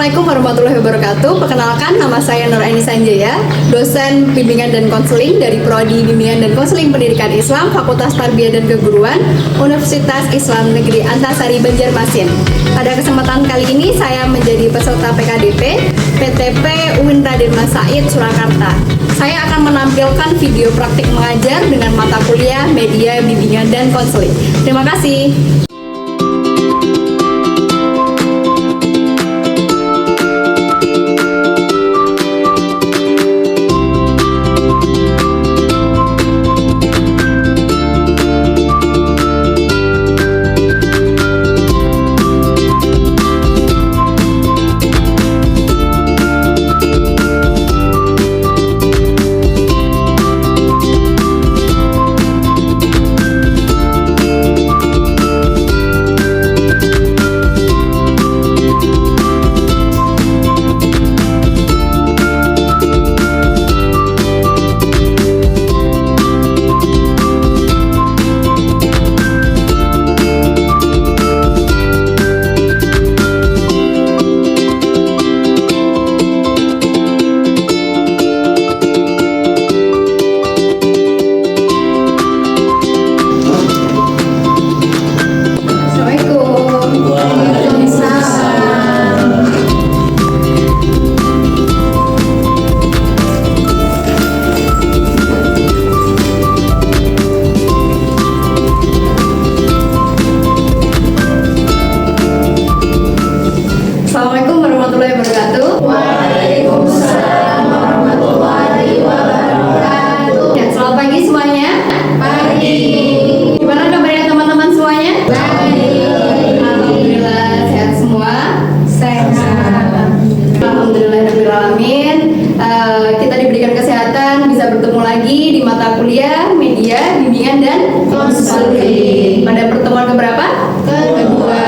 Assalamualaikum warahmatullahi wabarakatuh. Perkenalkan, nama saya Nur Aini Sanjaya, dosen bimbingan dan konseling dari Prodi Bimbingan dan Konseling Pendidikan Islam, Fakultas Tarbiyah dan Keguruan, Universitas Islam Negeri Antasari Banjarmasin. Pada kesempatan kali ini saya menjadi peserta PKDP PTP UIN Raden Mas Said Surakarta. Saya akan menampilkan video praktik mengajar dengan mata kuliah Media Bimbingan dan Konseling. Terima kasih. Assalamualaikum warahmatullahi wabarakatuh. Waalaikumsalam warahmatullahi wabarakatuh. Ya, selamat pagi semuanya. Pagi. Gimana kabarnya teman-teman semuanya? Baik. Alhamdulillah sehat semua. Sehat. Alhamdulillahirrahmanirrahim. Kita diberikan kesehatan, bisa bertemu lagi di mata kuliah Media Bimbingan dan Konseling. Pada pertemuan keberapa? Kedua.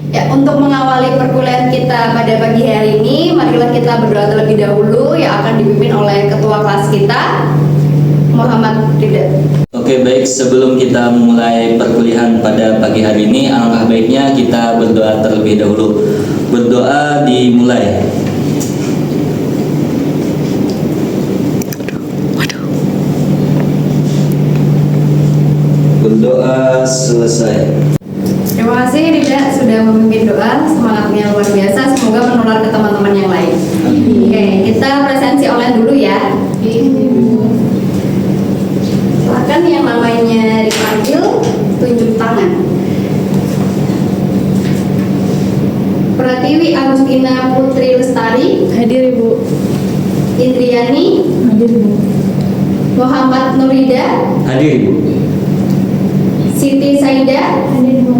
Ya, untuk mengawali perkuliahan kita pada pagi hari ini, marilah kita berdoa terlebih dahulu yang akan dipimpin oleh ketua kelas kita, Muhammad Rida. Oke, baik, sebelum kita mulai perkuliahan pada pagi hari ini, alangkah baiknya kita berdoa terlebih dahulu. Berdoa dimulai. Berdoa selesai. Terima kasih Rida sudah memimpin doa, semangatnya luar biasa, semoga menular ke teman-teman yang lain. Oke, kita presensi online dulu ya. Silakan yang namanya dipanggil tunjuk tangan. Pratiwi Agustina Putri Lestari. Hadir Ibu. Indriani. Hadir Ibu. Muhammad Nurida. Hadir, Ibu. Siti Saida. Hadir Ibu.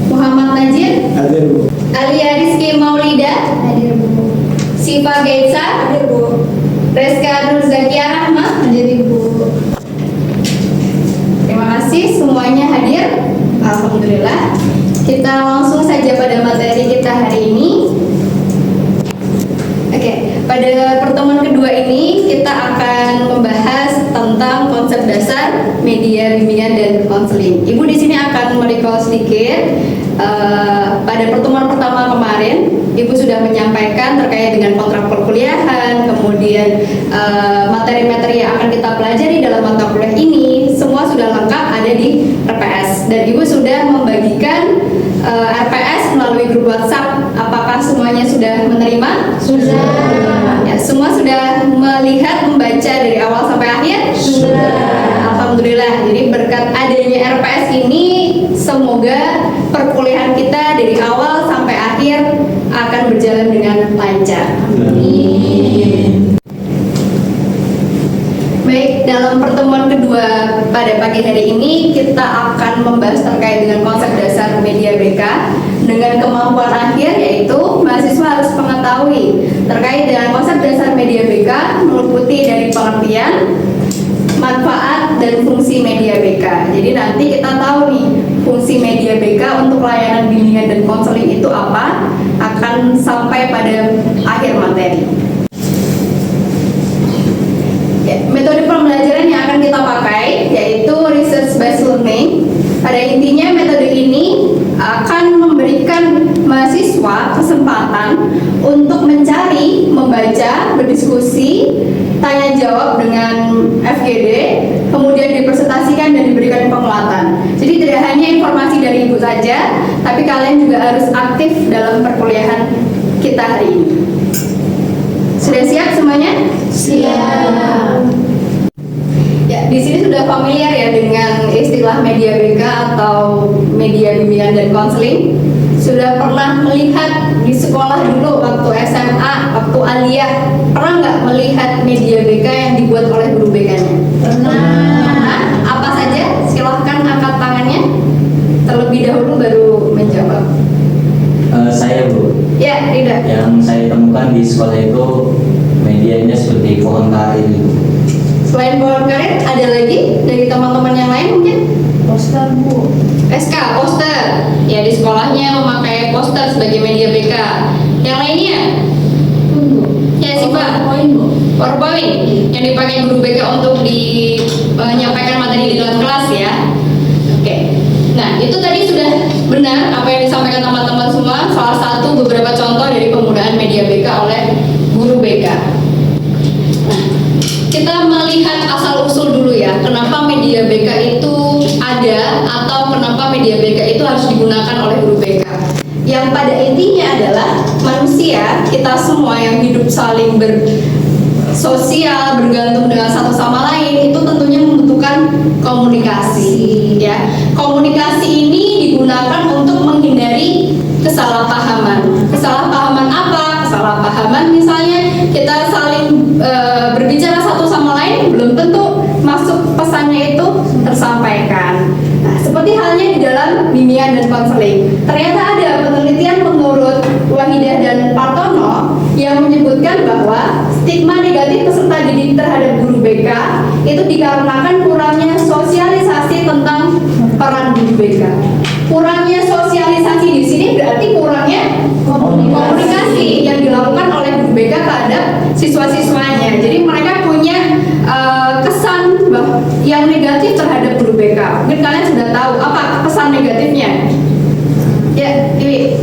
Muhammad Najir. Hadir, Ibu. Alia Rizky Maulida. Hadir Ibu. Siva Gaitsa. Hadir Bu. Reska Nur Zakia Rahma. Hadir Ibu. Terima kasih semuanya hadir. Alhamdulillah. Kita langsung saja pada materi kita hari ini. Oke, pada pertemuan kedua ini kita akan membahas tentang konsep dasar media bimbingan dan konseling. Ibu di sini akan merecall sedikit. Pada pertemuan pertama kemarin, Ibu sudah menyampaikan terkait dengan kontrak perkuliahan, kemudian materi-materi yang akan kita pelajari dalam mata kuliah ini semua sudah lengkap ada di RPS, dan Ibu sudah membagikan RPS melalui grup WhatsApp. Apakah semuanya sudah menerima? Sudah. Ya, semua sudah melihat, membaca dari awal sampai akhir? Sudah. Alhamdulillah. Jadi berkat adanya RPS ini, semoga perkuliahan kita dari awal sampai akhir akan berjalan dengan lancar. Amin. Baik, dalam pertemuan kedua pada pagi hari ini kita akan membahas terkait dengan konsep dasar media BK dengan kemampuan akhir, yaitu mahasiswa harus mengetahui terkait dengan konsep dasar media BK meliputi dari pengertian, manfaat, dan fungsi media BK. Jadi nanti kita tahu nih fungsi media BK untuk layanan bimbingan dan konseling itu apa, akan sampai pada akhir materi. Ya, metode pembelajaran yang akan kita pakai yaitu research based learning. Pada intinya metode ini akan memberikan mahasiswa kesempatan untuk mencari, membaca, berdiskusi, tanya jawab dengan FGD, kemudian dipresentasikan dan diberikan penguatan. Jadi tidak hanya informasi dari ibu saja, tapi kalian juga harus aktif dalam perkuliahan kita hari ini. Sudah siap semuanya? Siap. Ya, di sini sudah familiar ya dengan istilah media BK atau media bimbingan dan konseling. Sudah pernah melihat di sekolah dulu waktu SMA, waktu aliyah, pernah nggak melihat media BK yang dibuat oleh guru BK-nya? Pernah. Apa saja? Silahkan angkat tangannya. Terlebih dahulu baru menjawab. Saya Bu, Ya, tidak. yang saya temukan di sekolah itu medianya seperti pohon karir gitu. Selain pohon karet, ada lagi dari teman-teman yang lain mungkin? Poster Bu. SK, poster. Ya, di sekolahnya memakai poster sebagai media BK. Yang lainnya? Ya, Siva. Poin Bu. PowerPoint yang dipakai guru BK untuk menyampaikan materi di dalam kelas ya. Oke. Nah, itu tadi sudah benar apa yang disampaikan teman-teman semua. Salah satu beberapa contoh dari penggunaan media BK oleh guru BK. Nah, kita melihat asal-usul dulu ya, kenapa media BK itu ada atau kenapa media BK itu harus digunakan oleh guru BK. Yang pada intinya adalah manusia, kita semua yang hidup saling bersosial, bergantung dengan satu sama lain, itu tentunya membutuhkan komunikasi ya. Komunikasi ini digunakan untuk menghindari kesalahpahaman. Kesalahpahaman apa? Kesalahpahaman misalnya kita saling berbicara satu sama lain, belum tentu masuk pesannya itu tersampaikan. Nah, seperti halnya di dalam bimbingan dan konseling. Ternyata ada penelitian menurut Wahidah dan Partono yang menyebutkan bahwa stigma negatif peserta didik terhadap guru BK itu dikarenakan kurangnya sosialisasi tentang peran guru BK. Kurangnya sosialisasi di sini berarti kurangnya komunikasi yang dilakukan oleh guru BK terhadap siswa-siswanya. Jadi mereka punya kesan yang negatif terhadap guru BK. Mungkin kalian sudah tahu apa kesan negatifnya. Ya, Iwi.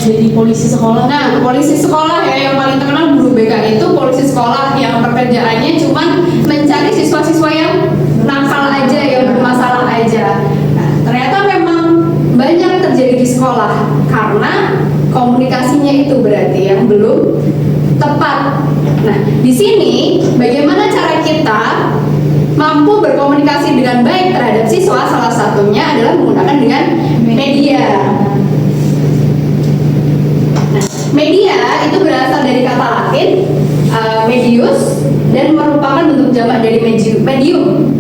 Jadi polisi sekolah. Nah, polisi sekolah ya yang paling terkenal guru BK itu polisi sekolah yang pekerjaannya cuma mencari siswa-siswa yang nakal aja, yang bermasalah aja. Nah, ternyata memang banyak terjadi di sekolah karena komunikasinya itu berarti yang belum tepat. Nah, di sini bagaimana cara kita mampu berkomunikasi dengan baik terhadap siswa? Salah satunya adalah menggunakan dengan media. Nah, media itu berasal dari kata Latin medius dan merupakan bentuk jamak dari medium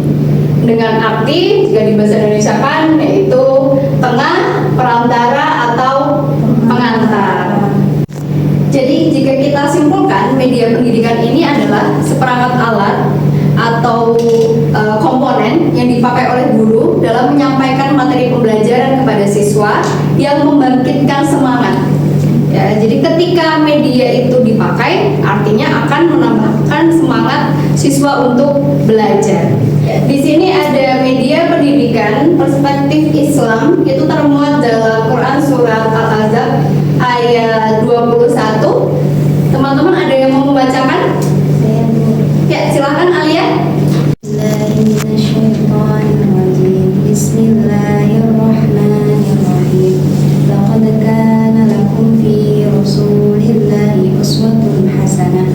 dengan arti jika di bahasa Indonesia kan yaitu tengah, perantara atau pengantar. Jadi jika kita simpulkan media pendidikan ini adalah seperangkat alat atau komponen yang dipakai oleh guru dalam menyampaikan materi pembelajaran kepada siswa yang membangkitkan semangat. Ya, jadi ketika media itu dipakai, artinya akan menambahkan semangat siswa untuk belajar. Ya, di sini ada media pendidikan perspektif Islam, itu termuat dalam Quran surat Al-Ahzab ayat 21. Teman-teman ada yang mau membacakan? Ya, silakan Alia. Bismillahirrahmanirrahim. Laqad kana lakum fi Rasulillahi uswatun hasanah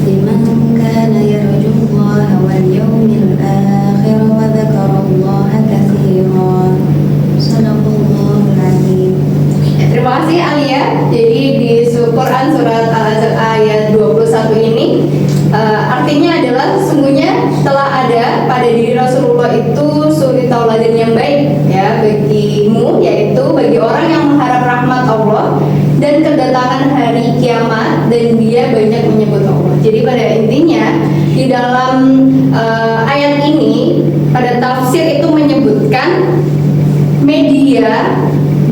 liman kana yarjullaha wal yawmil akhir wa dzakarallaha katsiran. Shadaqallahul azim. Ya, terima kasih Alia. Jadi di Quran surat Al-Ahzab ayat 21 ini artinya adalah sesungguhnya telah ada pada diri Rasulullah itu suri tauladan yang baik ya bagimu, yaitu bagi orang yang mengharap rahmat Allah dan kedatangan hari kiamat dan dia banyak menyebut Allah. Jadi pada intinya di dalam ayat ini pada tafsir itu menyebutkan media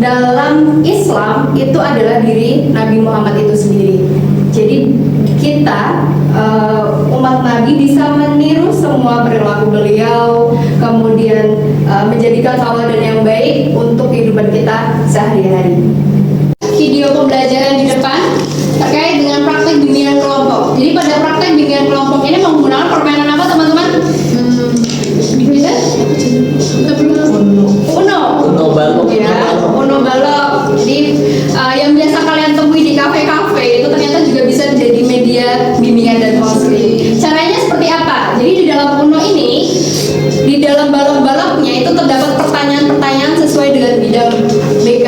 dalam Islam itu adalah diri Nabi Muhammad itu sendiri. Jadi kita umat Nabi bisa meniru semua perilaku beliau, kemudian menjadikan tauladan yang baik untuk kehidupan kita sehari-hari. Video pembelajaran di depan terkait dengan praktek bimbingan kelompok. Jadi pada praktek bimbingan kelompok ini menggunakan permainan apa teman-teman? Bisa? Uno balok. Ya, Uno balok. Jadi yang biasa kalian temui di kafe-kafe itu ternyata juga bisa menjadi media bimbingan dan konseling. Caranya seperti apa? Jadi di dalam Uno ini, di dalam balok-baloknya itu terdapat pertanyaan-pertanyaan sesuai dengan bidang BK.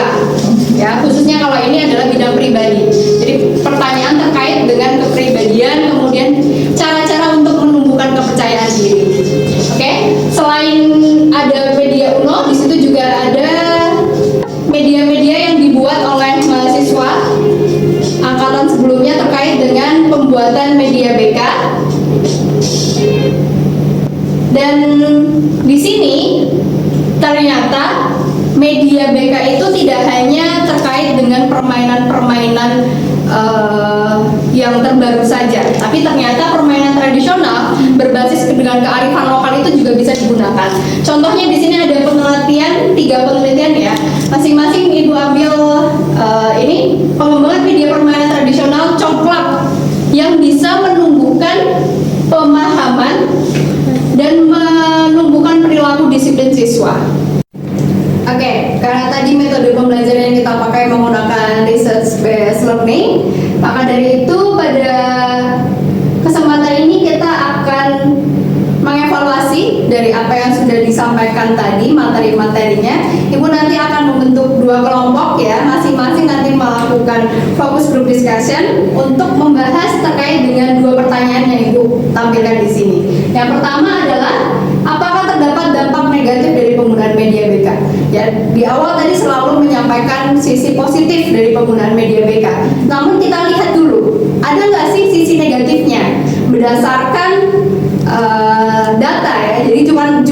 Ya, khususnya kalau ini adalah bidang pribadi. Jadi pertanyaan terkait dengan kepribadian, kemudian cara-cara untuk menumbuhkan kepercayaan diri. Oke, selain ada media Uno, di situ juga ada media-media yang dibuat oleh mahasiswa angkatan sebelumnya terkait dengan pembuatan media BK. Dan di sini ternyata media BK itu tidak hanya terkait dengan permainan-permainan yang terbaru saja, tapi ternyata permainan tradisional berbasis dengan kearifan lokal itu juga bisa digunakan. Contohnya di sini ada penelitian, 3 penelitian ya. Masing-masing Ibu ambil ini pengembangan media permainan tradisional congklak yang bisa menumbuhkan pemahaman dan menumbuhkan perilaku disiplin siswa. Oke, karena tadi metode pembelajaran yang kita pakai menggunakan research based learning, maka dari itu pada kesempatan ini kita akan mengevaluasi dari apa yang sudah disampaikan tadi, materi-materinya. Ibu nanti akan membentuk 2 kelompok ya, masing-masing nanti melakukan focus group discussion untuk membahas terkait dengan 2 pertanyaan yang Ibu tampilkan di sini. Yang pertama adalah apakah terdapat dampak negatif dari penggunaan media BK? Ya, di awal tadi selalu menyampaikan sisi positif dari penggunaan media BK. Namun kita lihat dulu, ada nggak sih sisi negatifnya? Berdasarkan data ya, jadi cuma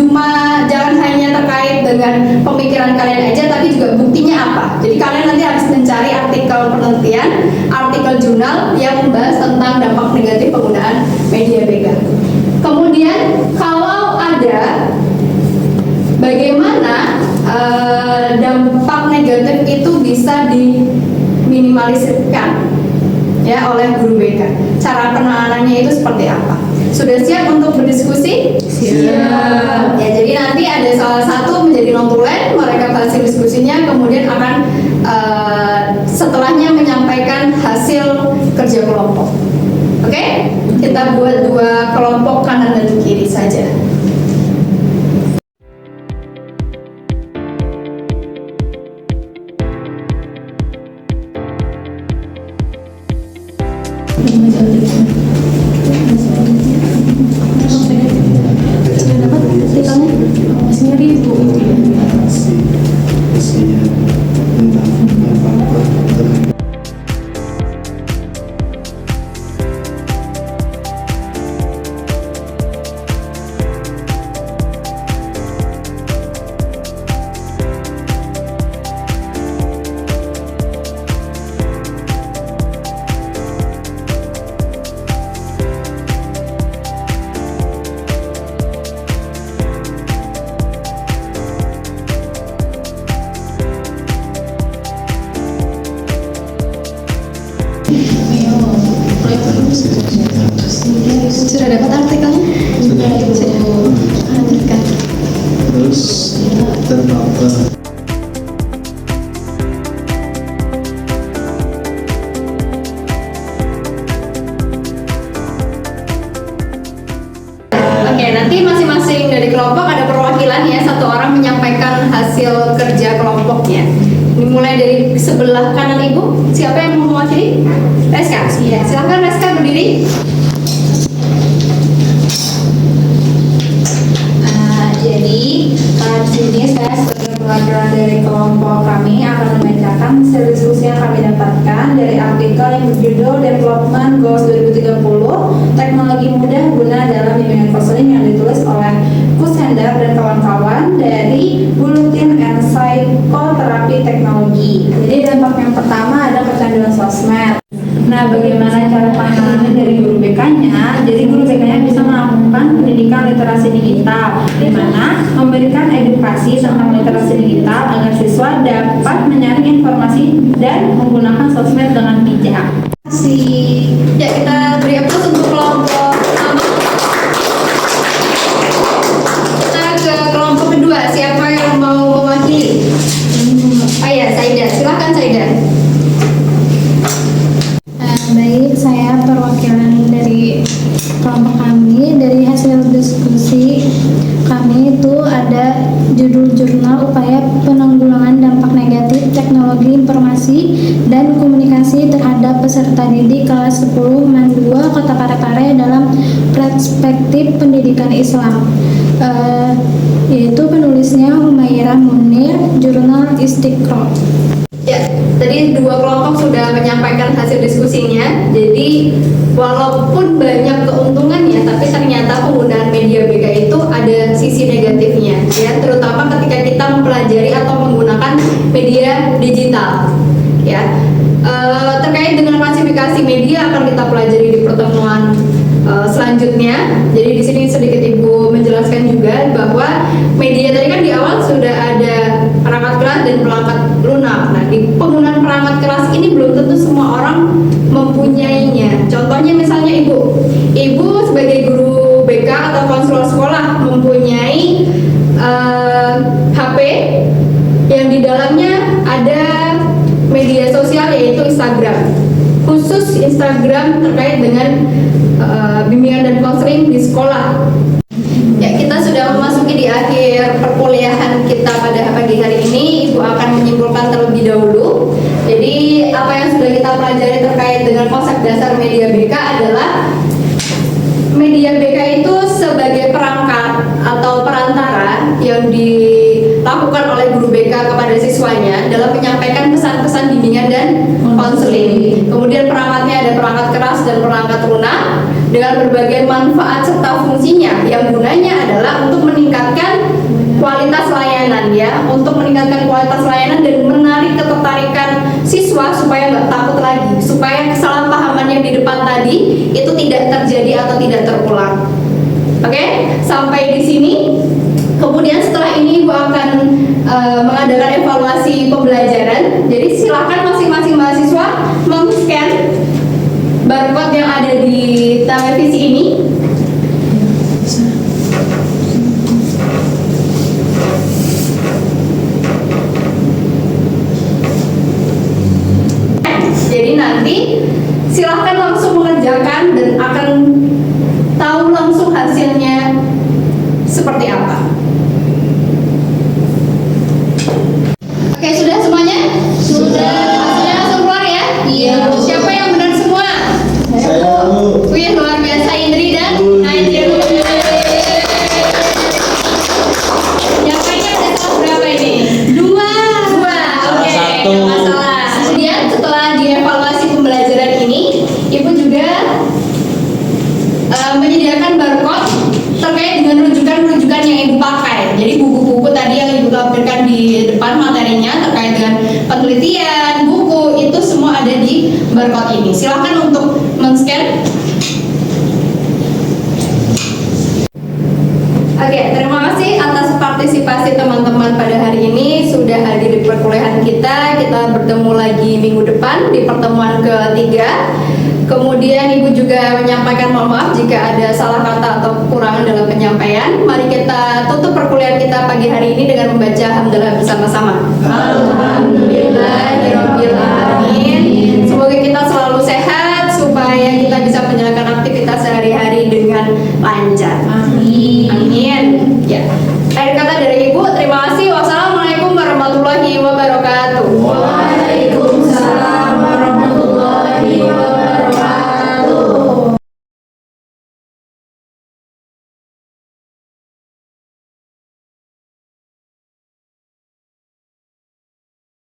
jangan hanya terkait dengan pemikiran kalian aja, tapi juga buktinya apa. Jadi kalian nanti harus mencari artikel penelitian, artikel jurnal yang membahas tentang dampak negatif penggunaan media BK. Kemudian kalau ada, bagaimana dampak negatif itu bisa diminimalisirkan ya oleh guru BK. Cara penanganannya itu seperti apa? Sudah siap untuk berdiskusi? Siap. Ya, jadi nanti ada salah satu menjadi notulen, mereka hasil diskusinya, kemudian akan setelahnya menyampaikan hasil kerja kelompok. Oke? Kita buat 2 kelompok kanan dan kiri saja. Sudah dapat artikelnya? Sudah. Artikel. Terus terdapat Oke, nanti masing-masing dari kelompok ada perwakilan ya, 1 orang menyampaikan hasil kerja kelompoknya. Ini mulai dari sebelah kanan Ibu. Siapa yang mau mewakili? Reska. Iya, silakan Reska berdiri. Jadi di sini saya sebagai perwakilan dari kelompok kami akan membacakan hasil diskusi yang kami dapatkan dari artikel yang berjudul Development Goals 2030 Teknologi Mudah Guna dalam Bimbingan Konseling yang ditulis oleh Kusendar dan kawan-kawan dari Bulletin and Psychotherapy Teknologi. Jadi dampak yang pertama ada kecanduan sosmed. Nah, bagaimana cara penanganannya dari guru BK-nya? Jadi guru BK-nya literasi digital, di mana memberikan edukasi tentang literasi digital agar siswa dapat menyaring informasi dan menggunakan sosmed dengan bijak. Ya, kita beri aplaus untuk kelompok pertama. Kita ke kelompok kedua. Siapa yang mau mewakili? Oh ya, Saida. Silahkan Saida. Baik, saya perwakilan dari kelompok kami. Dari hasil diskusi kami itu ada judul jurnal upaya penanggulangan dampak negatif teknologi informasi dan komunikasi terhadap peserta didik kelas 10 MAN 2 Kota Parepare dalam perspektif pendidikan Islam. Yaitu penulisnya Humairah Munir, jurnal Istiqra. Ya, tadi dua kelompok sudah menyampaikan hasil diskusinya. Jadi walaupun banyak keuntungannya, tapi ternyata penggunaan media BK itu ada sisi negatifnya, ya, terutama ketika kita mempelajari atau menggunakan media digital. Ya, terkait dengan klasifikasi media akan kita pelajari di pertemuan selanjutnya. Jadi di sini sedikit Ibu menjelaskan juga bahwa media tadi kan di awal sudah ada perangkat keras dan perangkat lunak. Nah, di penggunaan perangkat keras ini belum tentu semua orang mempunyainya. Contohnya misalnya Ibu sebagai guru BK atau konselor sekolah mempunyai HP yang di dalamnya ada media sosial yaitu Instagram. Khusus Instagram terkait dengan bimbingan dan konseling di sekolah. Ya, kita sudah memasuki di akhir perkuliahan kita pada pagi hari ini. Ibu akan menyimpulkan terlebih dahulu. Jadi apa yang sudah kita pelajari terkait dengan konsep dasar media BK adalah media BK itu sebagai perangkat atau perantara yang dilakukan oleh guru BK kepada siswanya dalam menyampaikan pesan-pesan bimbingan dan konseling. Kemudian perangkatnya ada perangkat keras dan perangkat lunak dengan berbagai manfaat serta fungsinya yang gunanya adalah untuk meningkatkan kualitas layanan, ya, untuk meningkatkan kualitas layanan dan menarik ketertarikan siswa supaya nggak takut lagi, supaya kesalahpahaman yang di depan tadi itu tidak terjadi atau tidak terulang. Oke, sampai di sini. Kemudian setelah ini Ibu akan mengadakan evaluasi pembelajaran. Jadi silakan masing-masing mahasiswa men-scan barcode yang ada di televisi ini. Jadi nanti silahkan langsung mengerjakan dan akan tahu langsung hasilnya seperti apa. Oke, sudah semuanya? Sudah. Hasilnya langsung keluar ya? Iya. Siapa yang benar semua? Saya Bu. Wih, luar biasa Indri dan Najib. Yang kayaknya ada salah berapa ini? Dua. Oke, Satu. nggak masalah. Kemudian setelah dievaluasi pembelajaran ini, Ibu juga menyediakan barcode terkait dengan rujukan-rujukan yang Ibu pakai. Jadi buku-buku tadi yang Ibu tampilkan di depan materinya terkait dengan penelitian, buku, itu semua ada di barcode ini. Silakan untuk men-scan. Oke, terima kasih atas partisipasi teman-teman pada hari ini sudah hadir di perkuliahan kita. Kita bertemu lagi minggu depan di pertemuan ketiga. Kemudian Ibu juga menyampaikan mohon maaf jika ada salah kata atau kekurangan dalam penyampaian. Mari kita tutup perkuliahan kita pagi hari ini dengan membaca hamdalah bersama-sama. Alhamdulillahirabbil alamin.